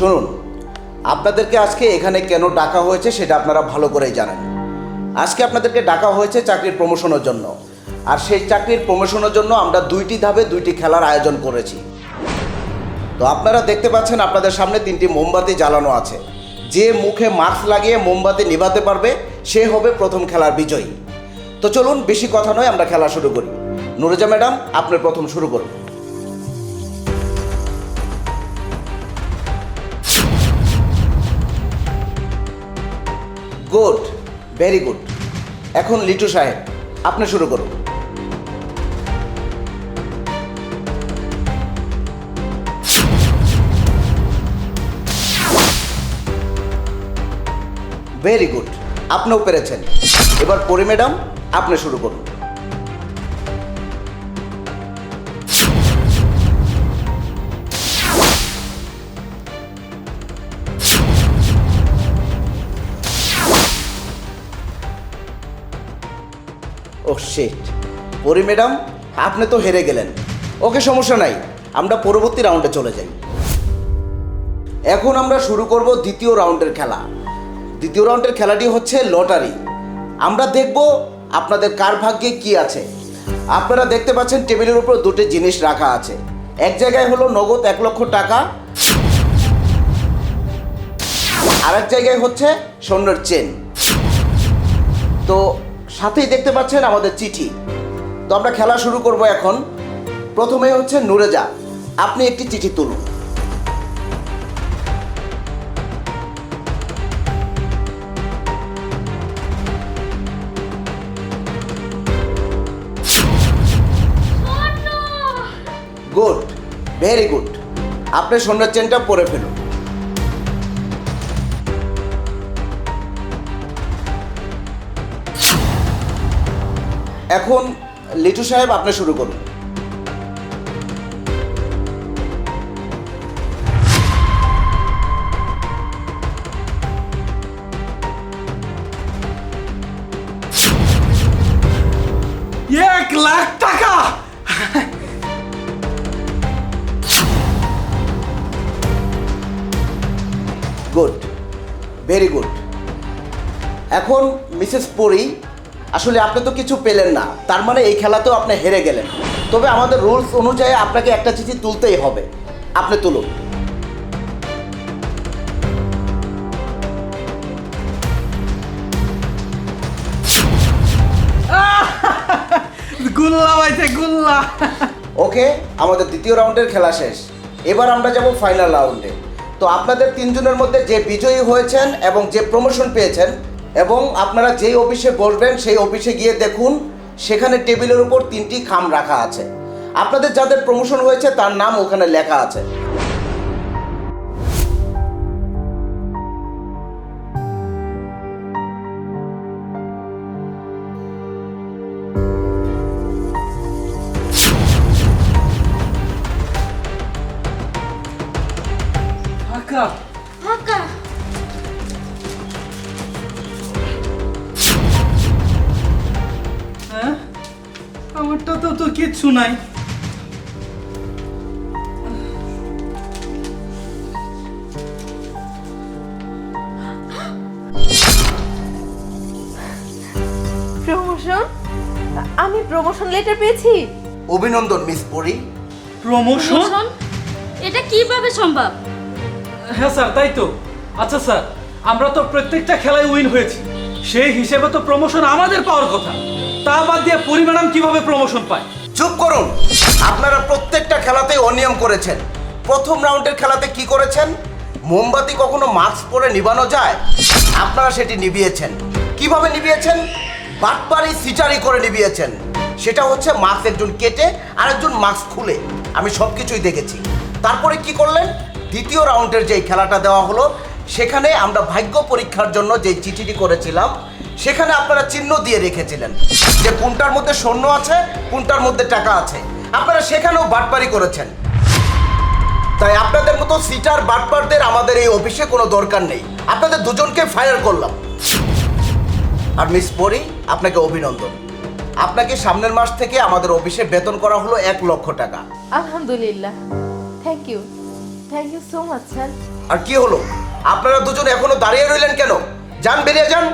শুনুন, আপনাদেরকে আজকে এখানে কেন ডাকা হয়েছে সেটা আপনারা ভালো করেই জানেন। আজকে আপনাদেরকে ডাকা হয়েছে চাকরির প্রমোশনের জন্য, আর সেই চাকরির প্রমোশনের জন্য আমরা 2টি ধাপে 2টি খেলার আয়োজন করেছি। তো আপনারা দেখতে পাচ্ছেন আপনাদের সামনে 3টি মোমবাতি জ্বালানো আছে। যে মুখে মাস্ক লাগিয়ে মোমবাতি নিভাতে পারবে সে হবে প্রথম খেলার বিজয়ী। তো চলুন, বেশি কথা নয়, আমরা খেলা শুরু করি। নুরুজা ম্যাডাম, আপনি প্রথম শুরু করুন। Good, very good. এখন লিটু সাহেব, আপনি শুরু করুন। ভেরি গুড, আপনিও পেরেছেন। এবার পরি ম্যাডাম, আপনি শুরু করুন। ওহ শিট, পরি ম্যাডাম আপনি তো হেরে গেলেন। ওকে, সমস্যা নাই, আমরা পরবর্তী রাউন্ডে চলে যাই। এখন আমরা শুরু করব দ্বিতীয় রাউন্ডের খেলা। দ্বিতীয় রাউন্ডের খেলাটি হচ্ছে লটারি। আমরা দেখব আপনাদের কার ভাগ্যে কি আছে। আপনারা দেখতে পাচ্ছেন টেবিলের উপর 2টি জিনিস রাখা আছে। এক জায়গায় হলো নগদ 1 লক্ষ টাকা, আর এক জায়গায় হচ্ছে স্বর্ণের চেন। তো সাথেই দেখতে পাচ্ছেন আমাদের চিঠি। তো আমরা খেলা শুরু করব এখন। প্রথমে হচ্ছে নুরেজা, আপনি একটি চিঠি তুলুন। Good, very good. আপনি স্বর্ণের চেনটা পরে ফেলুন। এখন লিটু সাহেব, আপনি শুরু করুন। ¡1,00,000 টাকা! Good, very good. এখন মিসেস পরি, আসলে আপনি তো কিছু পেলেন না, তার মানে এই খেলাতেও আপনি হেরে গেলেন। তবে আমাদের রুলস অনুযায়ী আপনাকে একটা চিঠি তুলতেই হবে। আপনি তুলুন। গুল্লা ভাইতে গুল্লা। ওকে, আমাদের দ্বিতীয় রাউন্ডের খেলা শেষ। এবার আমরা যাব ফাইনাল রাউন্ডে। তো আপনাদের 3 জনের মধ্যে যে বিজয়ী হয়েছেন এবং যে প্রমোশন পেয়েছেন, এবং আপনারা যেই অফিসে বসবেন সেই অফিসে গিয়ে দেখুন সেখানে টেবিলের উপর 3টি খাম রাখা আছে। আপনাদের যাদের প্রমোশন হয়েছে তার নাম ওখানে লেখা আছে। ফাঁকা। ফাঁকা। হ্যাঁ, আমারটা তো কিচ্ছু নাই। প্রমোশন? আমি প্রমোশন লেটার পেয়েছি। অভিনন্দন মিস পরি। প্রমোশন? এটা কিভাবে সম্ভব? হ্যাঁ স্যার, তাই তো। আচ্ছা স্যার, আমরা তো প্রত্যেকটা খেলায় উইন হয়েছি, সেই হিসেবে তো প্রমোশন আমাদের পাওয়ার কথা। তা বাদ দিয়ে পরি ম্যাডাম কিভাবে প্রমোশন পায়? চুপ করুন। আপনারা প্রত্যেকটা খেলাতেই অনিয়ম করেছেন। প্রথম রাউন্ডের খেলাতে কি করেছেন? মোমবাতি কখনো মাস্ক পরে নিভানো যায়? আপনারা সেটি নিভিয়েছেন। কিভাবে নিভিয়েছেন? বাটপারি সিটারি করে নিভিয়েছেন। সেটা হচ্ছে মাস্ক একজন কেটে আর একজন মাস্ক খুলে। আমি সব কিছুই দেখেছি। তারপরে কি করলেন? দ্বিতীয় রাউন্ডের যেই খেলাটা দেওয়া হলো সেখানে আমরা ভাগ্য পরীক্ষার জন্য যে চিঠিটি করেছিলাম সেখানে আপনারা চিহ্ন দিয়ে রেখেছিলেন যে কোনটার মধ্যে স্বর্ণ আছে, কোনটার মধ্যে টাকা আছে। আপনারা সেখানেও বাটপারি করেছেন। তাই আপনাদের মতো সিটার বাটপারদের আমাদের এই অফিসে কোনো দরকার নেই। আপনাদের দুজনকে ফায়ার করলাম। আর মিস পরি, আপনাকে অভিনন্দন। আপনাকে সামনের মাস থেকে আমাদের অফিসে বেতন করা হলো 1 লক্ষ টাকা। আলহামদুলিল্লাহ, thank you. Thank you so much sir. আর কি হলো, আপনারা দুজন এখনো দাঁড়িয়ে রইলেন কেন? যান, বেরিয়ে যান।